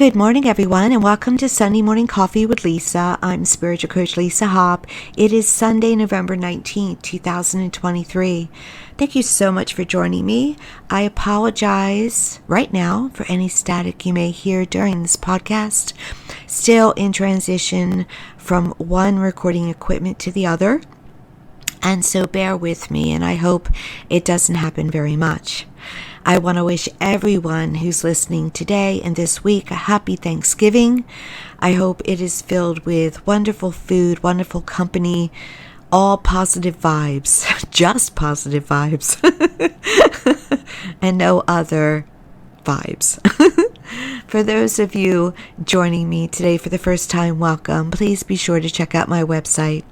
Good morning, everyone, and welcome to Sunday Morning Coffee with Lisa. I'm Spiritual Coach Lisa Hopp. It is Sunday, November 19th, 2023. Thank you so much for joining me. I apologize right now for any static you may hear during this podcast. Still in transition from one recording equipment to the other, and so bear with me, and I hope it doesn't happen very much. I want to wish everyone who's listening today and this week a happy Thanksgiving. I hope it is filled with wonderful food, wonderful company, all positive vibes, just positive vibes, and no other vibes. For those of you joining me today for the first time, welcome. Please be sure to check out my website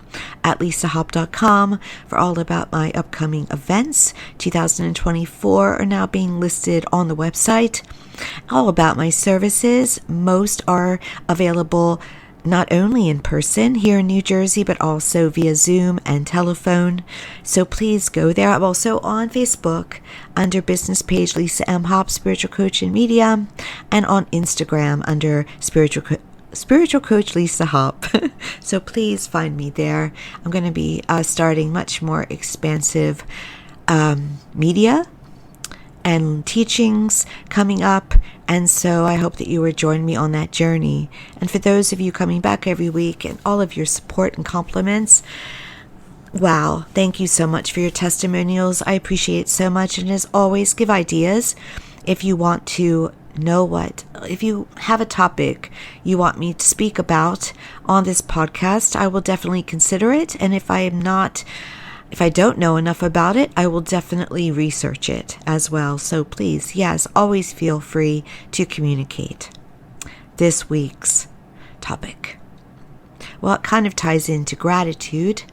at lisahopp.com for all about my upcoming events. 2024 are now being listed on the website. All about my services. Most are available not only in person here in New Jersey, but also via Zoom and telephone. So please go there. I'm also on Facebook under business page Lisa M. Hopp, Spiritual Coach and Media, and on Instagram under Spiritual Coach Lisa Hopp. So please find me there. I'm going to be starting much more expansive media and teachings coming up, and so I hope that you will join me on that journey. And for those of you coming back every week and all of your support and compliments, wow, thank you so much for your testimonials. I appreciate it so much, and as always, give ideas if you want to if you have a topic you want me to speak about on this podcast, I will definitely consider it, and if I don't know enough about it, I will definitely research it as well. So please, yes, always feel free to communicate. This week's topic, well, it kind of ties into gratitude,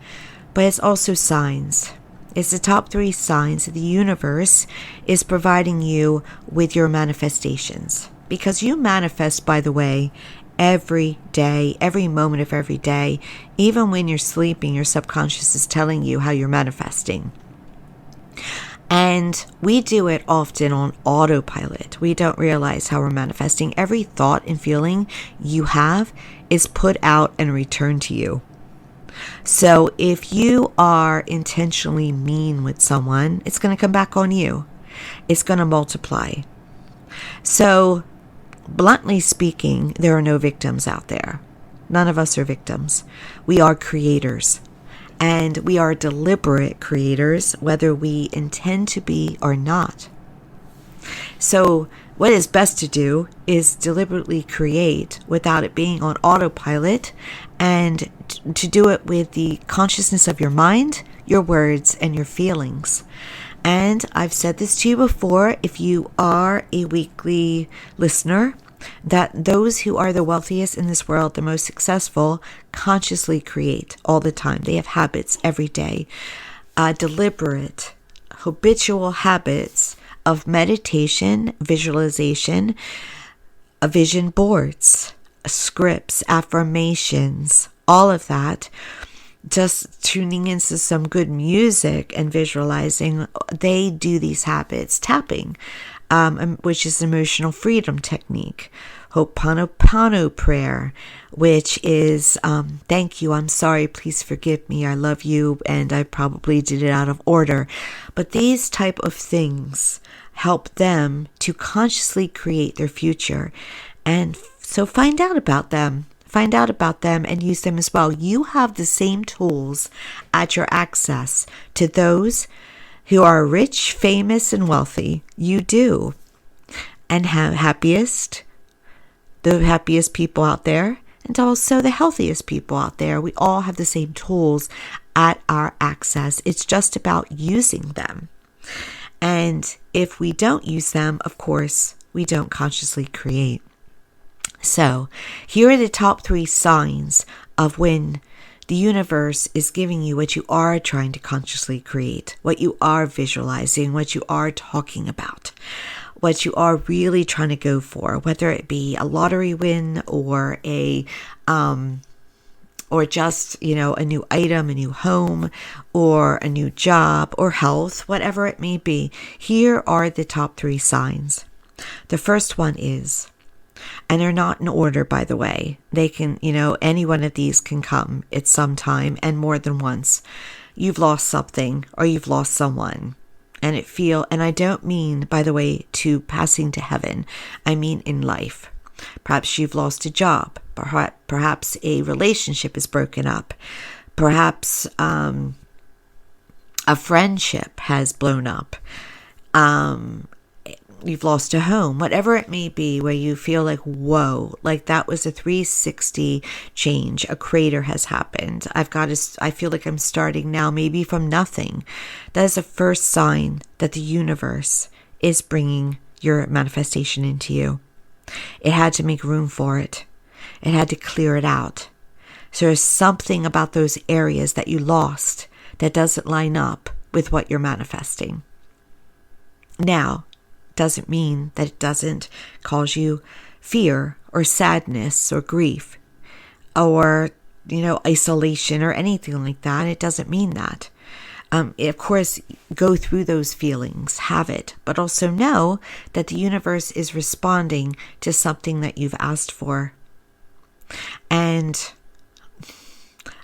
but it's also signs. It's the top 3 signs that the universe is providing you with your manifestations. Because you manifest, by the way, every day, every moment of every day. Even when you're sleeping, your subconscious is telling you how you're manifesting. And we do it often on autopilot. We don't realize how we're manifesting. Every thought and feeling you have is put out and returned to you. So if you are intentionally mean with someone, it's going to come back on you. It's going to multiply. So bluntly speaking, there are no victims out there. None of us are victims. We are creators. And we are deliberate creators, whether we intend to be or not. So what is best to do is deliberately create without it being on autopilot, and to do it with the consciousness of your mind, your words, and your feelings. And I've said this to you before, if you are a weekly listener, that those who are the wealthiest in this world, the most successful, consciously create all the time. They have habits every day, deliberate, habitual habits of meditation, visualization, vision boards, scripts, affirmations, all of that. Just tuning into some good music and visualizing, they do these habits. Tapping, which is emotional freedom technique. Ho'oponopono prayer, which is thank you, I'm sorry, please forgive me, I love you, and I probably did it out of order. But these type of things help them to consciously create their future. And so find out about them and use them as well. You have the same tools at your access to those who are rich, famous, and wealthy. You do. And the happiest people out there, and also the healthiest people out there. We all have the same tools at our access. It's just about using them. And if we don't use them, of course, we don't consciously create. So here are the top 3 signs of when the universe is giving you what you are trying to consciously create, what you are visualizing, what you are talking about, what you are really trying to go for, whether it be a lottery win or or just, a new item, a new home, or a new job, or health, whatever it may be. Here are the top 3 signs. The first one is And they're not in order, by the way. They can, any one of these can come at some time and more than once. You've lost something or you've lost someone. And I don't mean, by the way, to passing to heaven. I mean in life. Perhaps you've lost a job. Perhaps a relationship is broken up. Perhaps a friendship has blown up. You've lost a home, whatever it may be, where you feel like, whoa, like that was a 360 change. A crater has happened. I feel like I'm starting now, maybe from nothing. That is the first sign that the universe is bringing your manifestation into you. It had to make room for it. It had to clear it out. So there's something about those areas that you lost that doesn't line up with what you're manifesting. Now, doesn't mean that it doesn't cause you fear or sadness or grief or, isolation or anything like that. It doesn't mean that. Of course, go through those feelings, have it, but also know that the universe is responding to something that you've asked for. And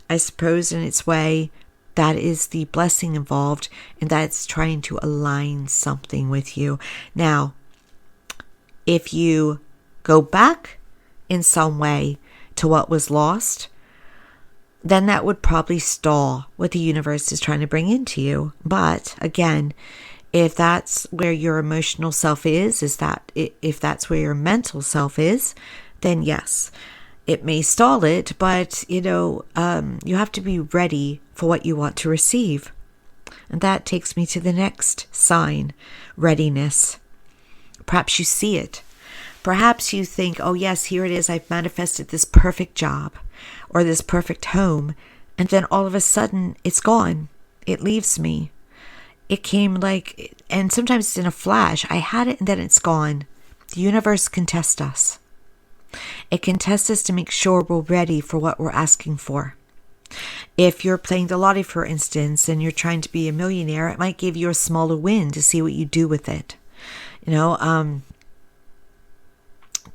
I suppose in its way, that is the blessing involved, and that's trying to align something with you. Now, if you go back in some way to what was lost, then that would probably stall what the universe is trying to bring into you. But again, if that's where your emotional self is if that's where your mental self is, then yes, it may stall it, but, you have to be ready for what you want to receive. And that takes me to the next sign, readiness. Perhaps you see it. Perhaps you think, oh yes, here it is. I've manifested this perfect job or this perfect home. And then all of a sudden it's gone. It leaves me. It came and sometimes it's in a flash. I had it and then it's gone. The universe can test us. It can test us to make sure we're ready for what we're asking for. If you're playing the lottery, for instance, and you're trying to be a millionaire, it might give you a smaller win to see what you do with it.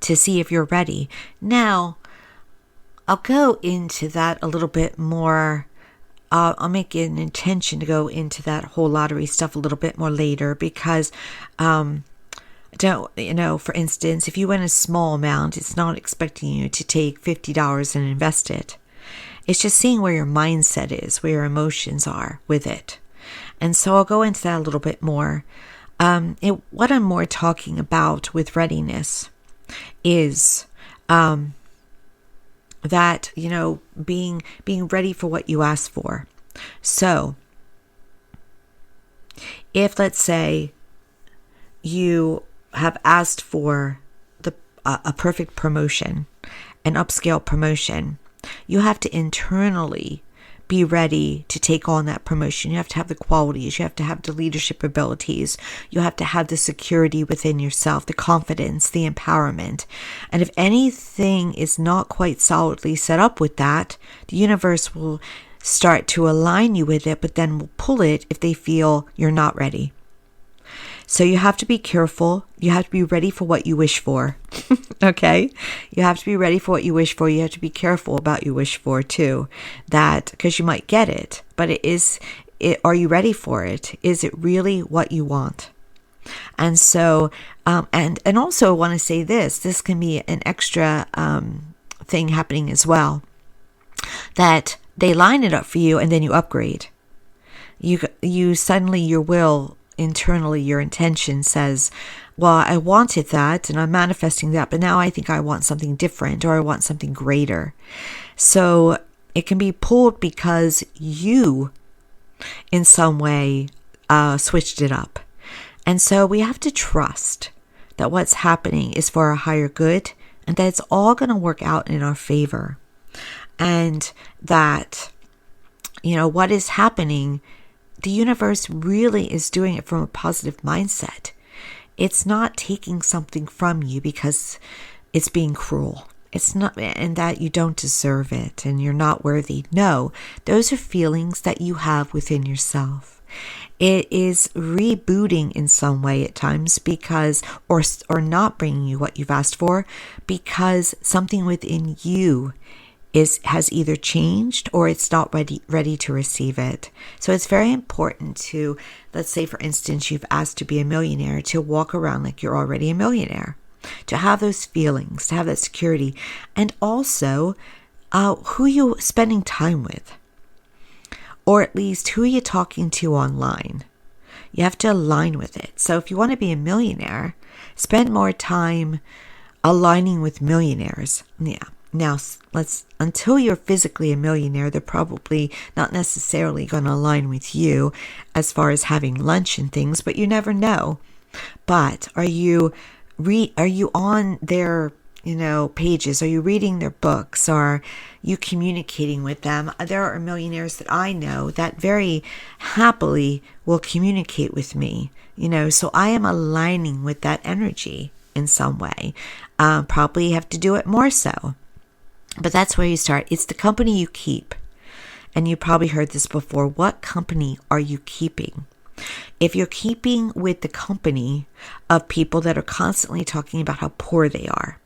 To see if you're ready. Now, I'll go into that a little bit more. I'll make it an intention to go into that whole lottery stuff a little bit more later because for instance, if you win a small amount, it's not expecting you to take $50 and invest it. It's just seeing where your mindset is, where your emotions are with it. And so I'll go into that a little bit more. What I'm more talking about with readiness is that, being ready for what you ask for. So if, let's say, you have asked for a perfect promotion, an upscale promotion, you have to internally be ready to take on that promotion. You have to have the qualities. You have to have the leadership abilities. You have to have the security within yourself, the confidence, the empowerment. And if anything is not quite solidly set up with that, the universe will start to align you with it, but then will pull it if they feel you're not ready. So you have to be careful. You have to be ready for what you wish for. Okay? You have to be ready for what you wish for. You have to be careful about you wish for too. That, because you might get it, but are you ready for it? Is it really what you want? And so, and also I want to say this can be an extra thing happening as well, that they line it up for you and then you upgrade. You suddenly, your will, internally, your intention says, well, I wanted that and I'm manifesting that, but now I think I want something different or I want something greater. So it can be pulled because you, in some way, switched it up. And so we have to trust that what's happening is for our higher good and that it's all going to work out in our favor. And that, what is happening, the universe really is doing it from a positive mindset. It's not taking something from you because it's being cruel. It's not, and that you don't deserve it and you're not worthy. No, those are feelings that you have within yourself. It is rebooting in some way at times because, or not bringing you what you've asked for, because something within you has either changed or it's not ready to receive it. So it's very important to, let's say for instance, you've asked to be a millionaire, to walk around like you're already a millionaire, to have those feelings, to have that security, and also who you spending time with, or at least who you're talking to online. You have to align with it. So if you want to be a millionaire, spend more time aligning with millionaires. Yeah. Now, until you're physically a millionaire, they're probably not necessarily going to align with you as far as having lunch and things, but you never know. But are you on their pages? Are you reading their books? Are you communicating with them? There are millionaires that I know that very happily will communicate with me, so I am aligning with that energy in some way. Probably have to do it more so. But that's where you start. It's the company you keep. And you probably heard this before. What company are you keeping? If you're keeping with the company of people that are constantly talking about how poor they are,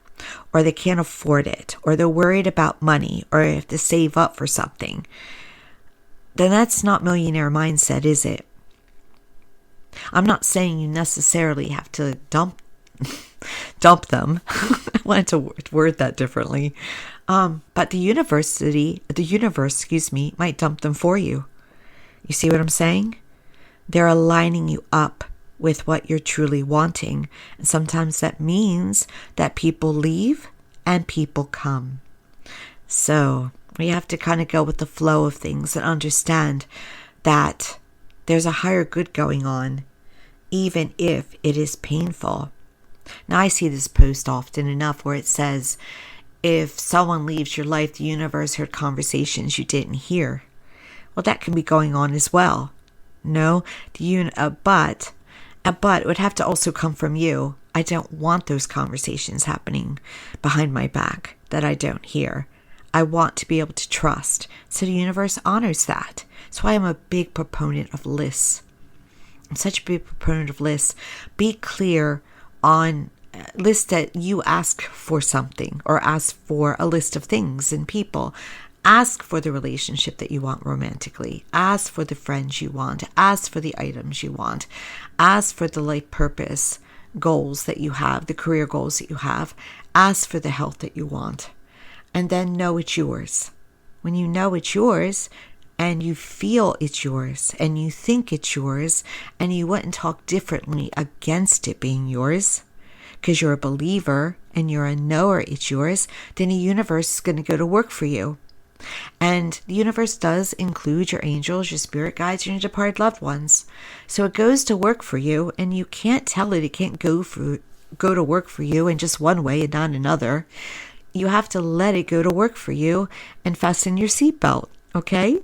or they can't afford it, or they're worried about money, or have to save up for something, then that's not millionaire mindset, is it? I'm not saying you necessarily have to dump them. I wanted to word that differently. But the universe, might dump them for you. You see what I'm saying? They're aligning you up with what you're truly wanting. And sometimes that means that people leave and people come. So we have to kind of go with the flow of things and understand that there's a higher good going on, even if it is painful. Now, I see this post often enough where it says, if someone leaves your life, the universe heard conversations you didn't hear. Well, that can be going on as well. No, but it would have to also come from you. I don't want those conversations happening behind my back that I don't hear. I want to be able to trust. So the universe honors that. That's why I'm a big proponent of lists. I'm such a big proponent of lists. Be clear on list that you ask for something, or ask for a list of things and people. Ask for the relationship that you want romantically. Ask for the friends you want. Ask for the items you want. Ask for the life purpose goals that you have, the career goals that you have. Ask for the health that you want. And then know it's yours. When you know it's yours, and you feel it's yours, and you think it's yours, and you wouldn't talk differently against it being yours, because you're a believer and you're a knower it's yours, then the universe is going to go to work for you. And the universe does include your angels, your spirit guides, and your departed loved ones. So it goes to work for you, and you can't tell it can't go to work for you in just one way and not another. You have to let it go to work for you and fasten your seatbelt, okay?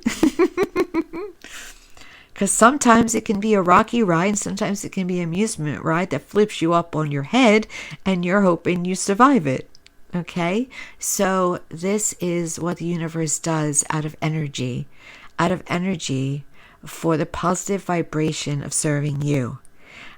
Because sometimes it can be a rocky ride, and sometimes it can be an amusement ride that flips you up on your head, and you're hoping you survive it. Okay? So this is what the universe does out of energy for the positive vibration of serving you.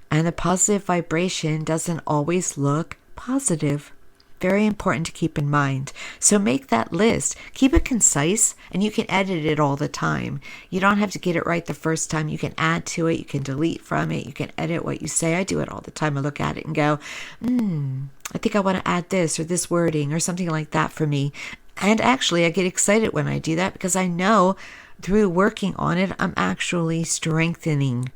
And the positive vibration doesn't always look positive. Very important to keep in mind. So make that list. Keep it concise, and you can edit it all the time. You don't have to get it right the first time. You can add to it. You can delete from it. You can edit what you say. I do it all the time. I look at it and go, I think I want to add this or this wording or something like that for me. And actually, I get excited when I do that, because I know through working on it, I'm actually strengthening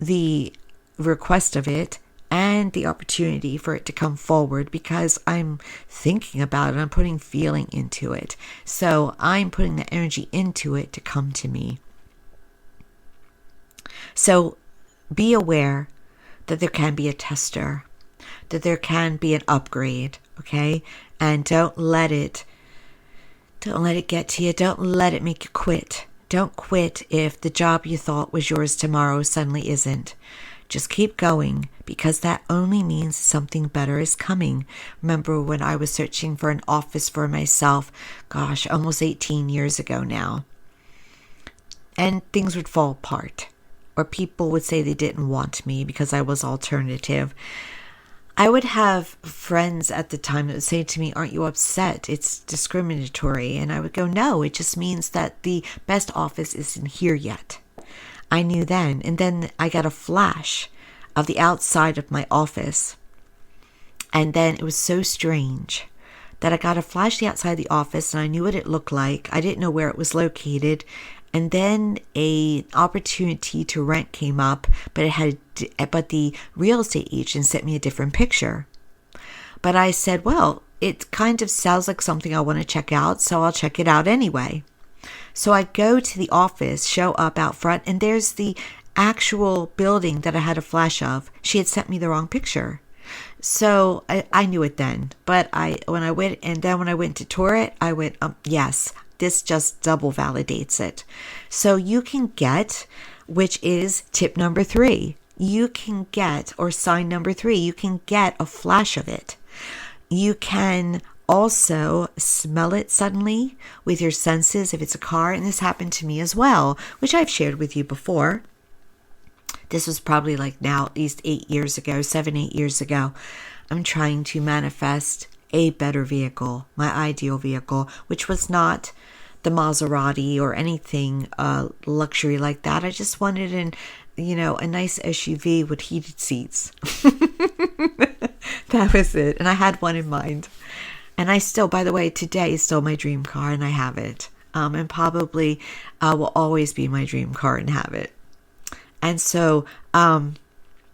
the request of it and the opportunity for it to come forward, because I'm thinking about it. I'm putting feeling into it. So I'm putting the energy into it to come to me. So be aware that there can be a tester, that there can be an upgrade, okay? And don't let it get to you. Don't let it make you quit. Don't quit if the job you thought was yours tomorrow suddenly isn't. Just keep going, because that only means something better is coming. Remember when I was searching for an office for myself, almost 18 years ago now, and things would fall apart. or people would say they didn't want me because I was alternative, I would have friends at the time that would say to me, "Aren't you upset? It's discriminatory." And I would go, "No, it just means that the best office isn't here yet." I knew then. And then I got a flash of the outside of my office. And then it was so strange that I got a flash of the outside of the office, and I knew what it looked like. I didn't know where it was located. And then an opportunity to rent came up, but the real estate agent sent me a different picture. But I said, well, it kind of sounds like something I want to check out, so I'll check it out anyway. So I go to the office, show up out front, and there's the actual building that I had a flash of. She had sent me the wrong picture. So I knew it then. But when I went to tour it, I went, yes, this just double validates it. So you can get, which is tip number 3, you can get, or sign number 3, you can get a flash of it. You can also smell it suddenly with your senses if it's a car. And this happened to me as well, which I've shared with you before. This was probably like now at least 8 years ago, 7-8 years ago. I'm trying to manifest a better vehicle, my ideal vehicle, which was not the Maserati or anything luxury like that. I just wanted a nice SUV with heated seats. That was it. And I had one in mind. And I still, by the way, today is still my dream car, and I have it. And probably will always be my dream car and have it. And so I'm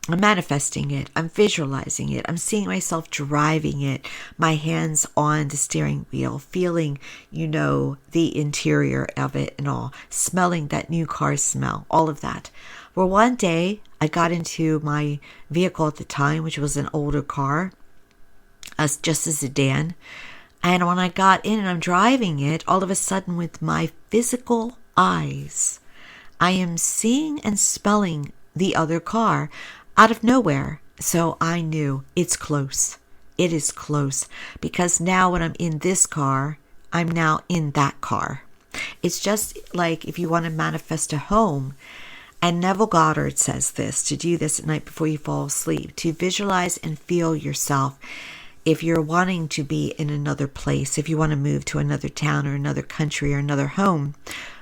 manifesting it. I'm visualizing it. I'm seeing myself driving it, my hands on the steering wheel, feeling, the interior of it and all, smelling that new car smell, all of that. Well, one day I got into my vehicle at the time, which was an older car, just a sedan. And when I got in and I'm driving it, all of a sudden with my physical eyes, I am seeing and smelling the other car out of nowhere. So I knew it's close. It is close. Because now when I'm in this car, I'm now in that car. It's just like if you want to manifest a home. And Neville Goddard says this, to do this at night before you fall asleep, to visualize and feel yourself. If you're wanting to be in another place, if you want to move to another town or another country or another home,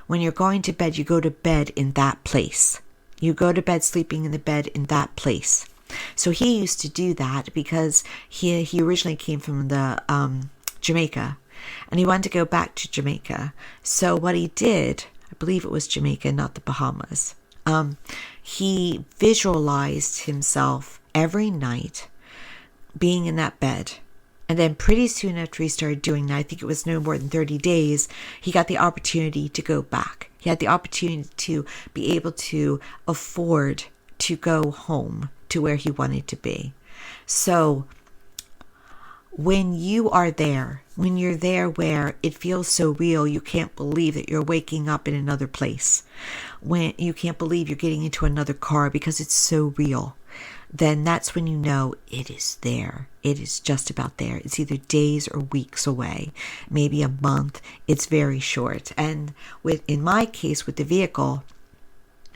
when you're going to bed, you go to bed in that place. You go to bed sleeping in the bed in that place. So he used to do that because he originally came from the Jamaica, and he wanted to go back to Jamaica. So what he did, I believe it was Jamaica, not the Bahamas, he visualized himself every night being in that bed. And then pretty soon after he started doing that, I think it was no more than 30 days, he got the opportunity to go back. He had the opportunity to be able to afford to go home to where he wanted to be. So when you are there, when you're there where it feels so real, you can't believe that you're waking up in another place. When you can't believe you're getting into another car because it's so real, then that's when you know it is there. It is just about there. It's either days or weeks away, maybe a month. It's very short. And in my case with the vehicle,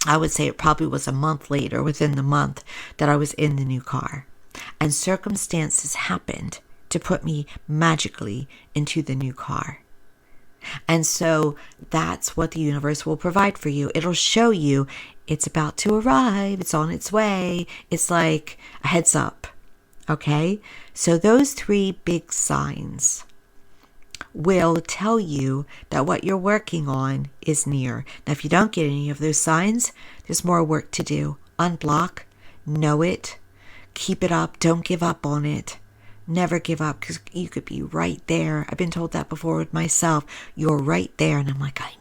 I would say it probably was a month later, within the month, that I was in the new car. And circumstances happened to put me magically into the new car. And so that's what the universe will provide for you. It'll show you it's about to arrive. It's on its way. It's like a heads up. Okay? So those 3 big signs will tell you that what you're working on is near. Now, if you don't get any of those signs, there's more work to do. Unblock, know it, keep it up, don't give up on it. Never give up, because you could be right there. I've been told that before with myself. You're right there. And I'm like, I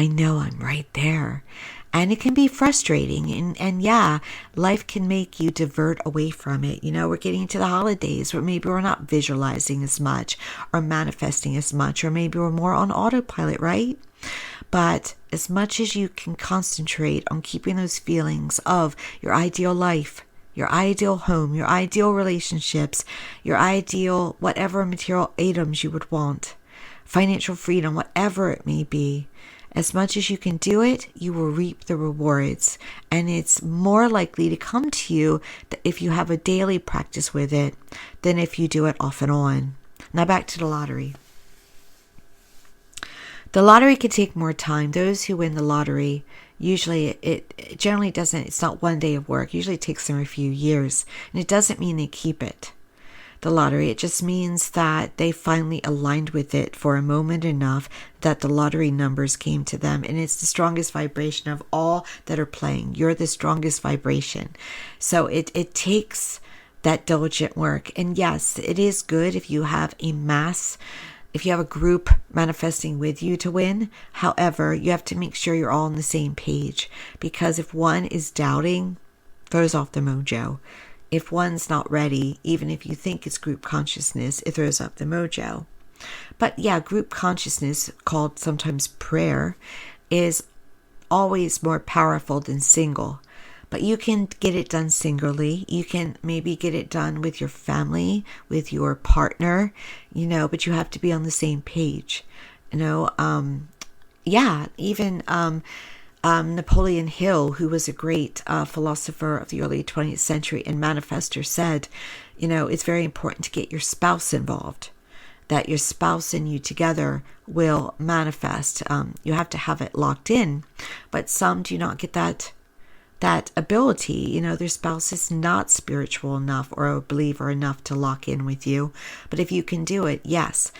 know I'm right there. And it can be frustrating. And yeah, life can make you divert away from it. We're getting into the holidays where maybe we're not visualizing as much or manifesting as much, or maybe we're more on autopilot, right? But as much as you can concentrate on keeping those feelings of your ideal life, your ideal home, your ideal relationships, your ideal whatever material items you would want, financial freedom, whatever it may be, As much as you can do it, you will reap the rewards. And it's more likely to come to you if you have a daily practice with it than if you do it off and on. Now back to the lottery. The lottery can take more time. Those who win the lottery, usually it generally doesn't, it's not one day of work. Usually it takes them a few years. And it doesn't mean they keep it, the lottery. It just means that they finally aligned with it for a moment enough that the lottery numbers came to them. And it's the strongest vibration of all that are playing. You're the strongest vibration. So it takes that diligent work. And yes, it is good if you have if you have a group manifesting with you to win. However, you have to make sure you're all on the same page, because if one is doubting, throws off the mojo. If one's not ready, even if you think it's group consciousness, it throws up the mojo. But yeah, group consciousness, called sometimes prayer, is always more powerful than single. But you can get it done singly. You can maybe get it done with your family, with your partner, but you have to be on the same page. Even Napoleon Hill, who was a great philosopher of the early 20th century and manifester, said, it's very important to get your spouse involved, that your spouse and you together will manifest. You have to have it locked in, but some do not get that ability. Their spouse is not spiritual enough or a believer enough to lock in with you. But if you can do it, yes.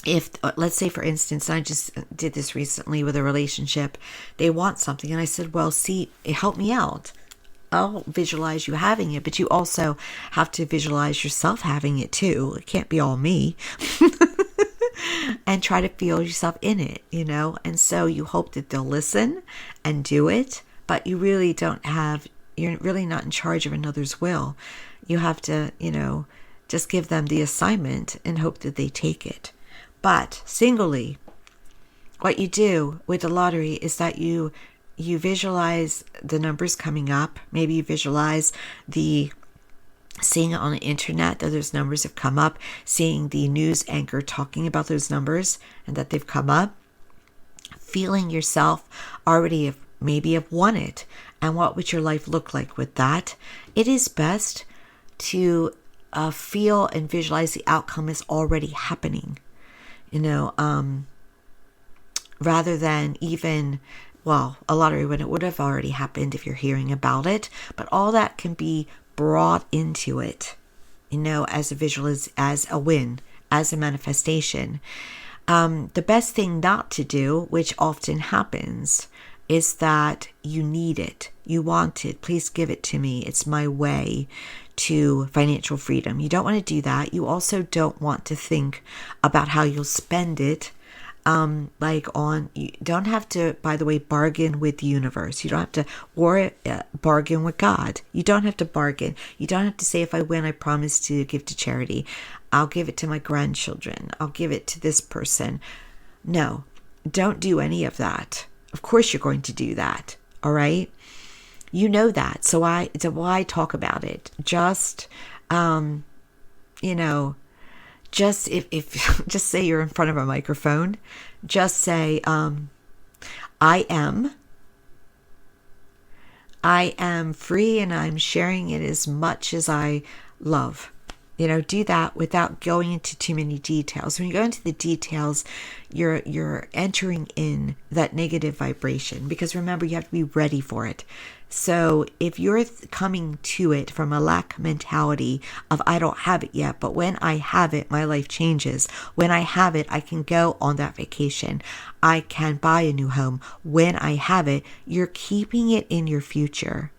If, let's say, for instance, I just did this recently with a relationship, they want something. And I said, well, see, help me out. I'll visualize you having it, but you also have to visualize yourself having it too. It can't be all me. And try to feel yourself in it, And so you hope that they'll listen and do it. But you're really not in charge of another's will. You have to, just give them the assignment and hope that they take it. But singly, what you do with the lottery is that you visualize the numbers coming up. Maybe you visualize seeing it on the internet that those numbers have come up, seeing the news anchor talking about those numbers and that they've come up, feeling yourself already maybe have won it, and what would your life look like with that? It is best to feel and visualize the outcome is already happening, rather than even, a lottery when it would have already happened if you're hearing about it. But all that can be brought into it, as a visual, as a win, as a manifestation. The best thing not to do, which often happens, is that you need it, you want it, please give it to me, it's my way to financial freedom. You don't want to do that. You also don't want to think about how you'll spend it. You don't have to, by the way, bargain with the universe. You don't have to bargain with God. You don't have to bargain. You don't have to say, if I win, I promise to give to charity. I'll give it to my grandchildren. I'll give it to this person. No, don't do any of that. Of course you're going to do that, all right? You know that, so why talk about it? Just, just if just say you're in front of a microphone, just say, I am free and I'm sharing it as much as I love. Do that without going into too many details. When you go into the details, you're entering in that negative vibration, because remember, you have to be ready for it. So if you're coming to it from a lack mentality of, I don't have it yet, but when I have it, my life changes. When I have it, I can go on that vacation. I can buy a new home. When I have it, you're keeping it in your future,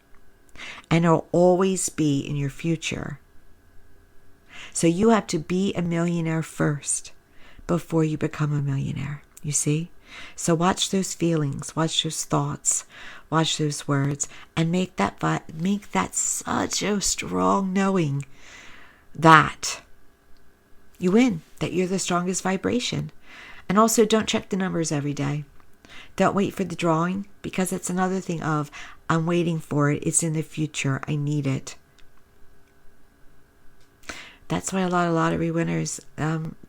and it'll always be in your future. So you have to be a millionaire first before you become a millionaire, you see? So watch those feelings, watch those thoughts, watch those words, and make that such a strong knowing that you win, that you're the strongest vibration. And also, don't check the numbers every day. Don't wait for the drawing, because it's another thing of, I'm waiting for it, it's in the future, I need it. That's why a lot of lottery winners,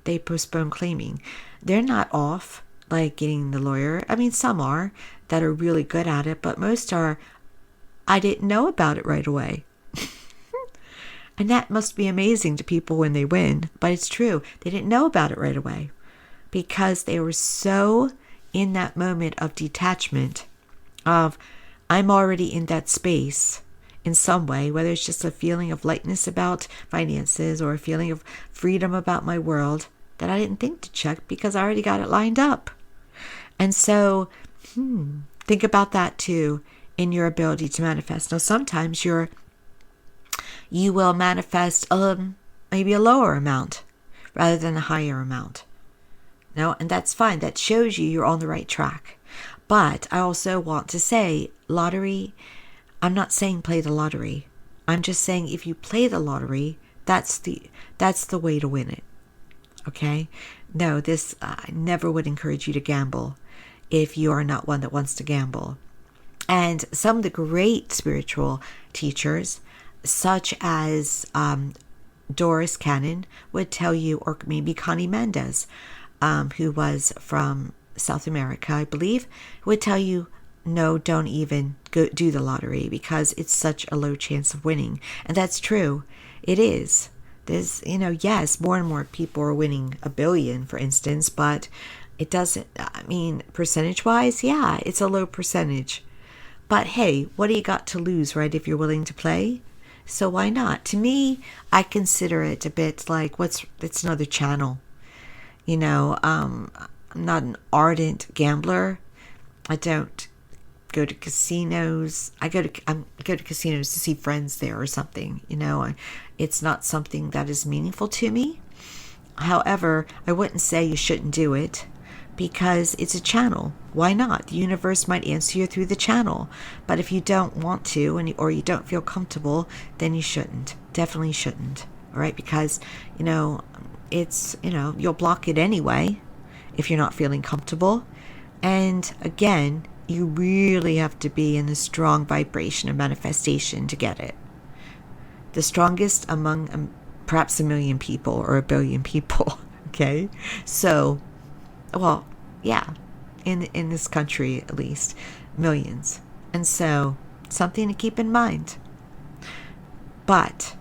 they postpone claiming. They're not off. like getting the lawyer. I mean, some are that are really good at it, but most are, I didn't know about it right away. And that must be amazing to people when they win, but it's true. They didn't know about it right away because they were so in that moment of detachment of, I'm already in that space in some way, whether it's just a feeling of lightness about finances or a feeling of freedom about my world, that I didn't think to check because I already got it lined up. And so think about that too in your ability to manifest. Now, sometimes you will manifest maybe a lower amount rather than a higher amount. No, and that's fine. That shows you're on the right track. But I also want to say, lottery, I'm not saying play the lottery. I'm just saying if you play the lottery, that's the way to win it. Okay? No, I never would encourage you to gamble if you are not one that wants to gamble. And some of the great spiritual teachers, such as Doris Cannon, would tell you, or maybe Connie Mendez, who was from South America, I believe, would tell you, no, don't even go do the lottery because it's such a low chance of winning. And that's true. It is. There's, yes, more and more people are winning $1 billion, for instance, but it doesn't, percentage-wise, yeah, it's a low percentage. But hey, what do you got to lose, right, if you're willing to play? So why not? To me, I consider it a bit like it's another channel. I'm not an ardent gambler. I don't go to casinos. I go to casinos to see friends there or something. It's not something that is meaningful to me. However, I wouldn't say you shouldn't do it because it's a channel. Why not? The universe might answer you through the channel. But if you don't want to or you don't feel comfortable, then you shouldn't. Definitely shouldn't. All right? Because, it's, you'll block it anyway if you're not feeling comfortable. And again, you really have to be in the strong vibration of manifestation to get it. The strongest among perhaps 1 million people or 1 billion people. Okay? So, well, yeah, in this country at least, millions. And so, something to keep in mind. But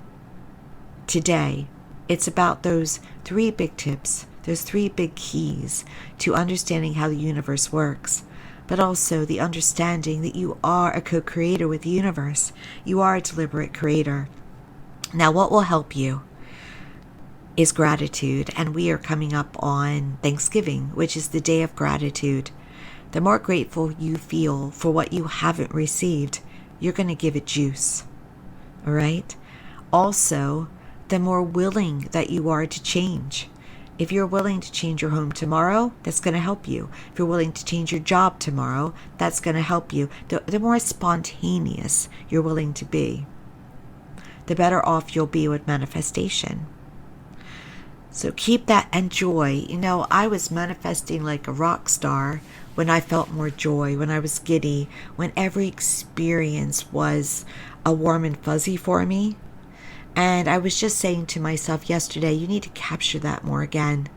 today, it's about those 3 big tips, those 3 big keys to understanding how the universe works, but also the understanding that you are a co-creator with the universe. You are a deliberate creator. Now, what will help you is gratitude, and we are coming up on Thanksgiving, which is the day of gratitude. The more grateful you feel for what you haven't received, you're going to give it juice. All right? Also, the more willing that you are to change. If you're willing to change your home tomorrow, that's going to help you. If you're willing to change your job tomorrow, that's going to help you. The more spontaneous you're willing to be, the better off you'll be with manifestation. So keep that and joy. I was manifesting like a rock star when I felt more joy, when I was giddy, when every experience was a warm and fuzzy for me. And I was just saying to myself yesterday, you need to capture that more again.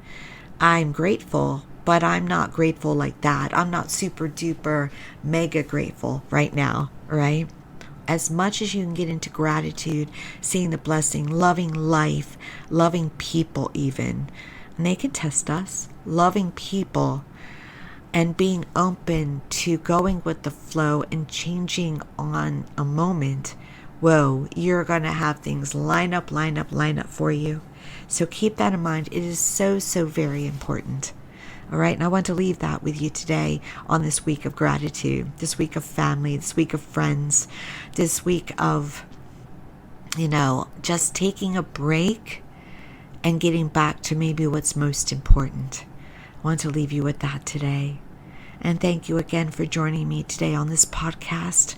I'm grateful, but I'm not grateful like that. I'm not super duper mega grateful right now, right? As much as you can get into gratitude, seeing the blessing, loving life, loving people even. And they can test us. Loving people and being open to going with the flow and changing on a moment. Whoa, you're going to have things line up for you. So keep that in mind. It is so, so very important. All right, and I want to leave that with you today on this week of gratitude, this week of family, this week of friends, this week of, just taking a break and getting back to maybe what's most important. I want to leave you with that today. And thank you again for joining me today on this podcast.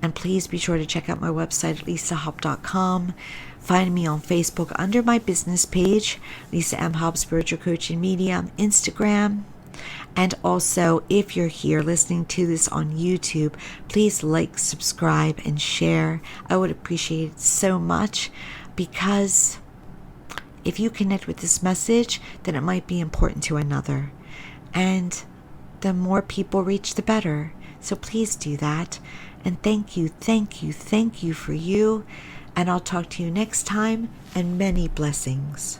And please be sure to check out my website at lisahop.com. Find me on Facebook under my business page, Lisa M. Hopp Spiritual Coach and Media, on Instagram. And also, if you're here listening to this on YouTube, please like, subscribe, and share. I would appreciate it so much because if you connect with this message, then it might be important to another. And the more people reach, the better. So please do that. And thank you, thank you, thank you for you. And I'll talk to you next time, and many blessings.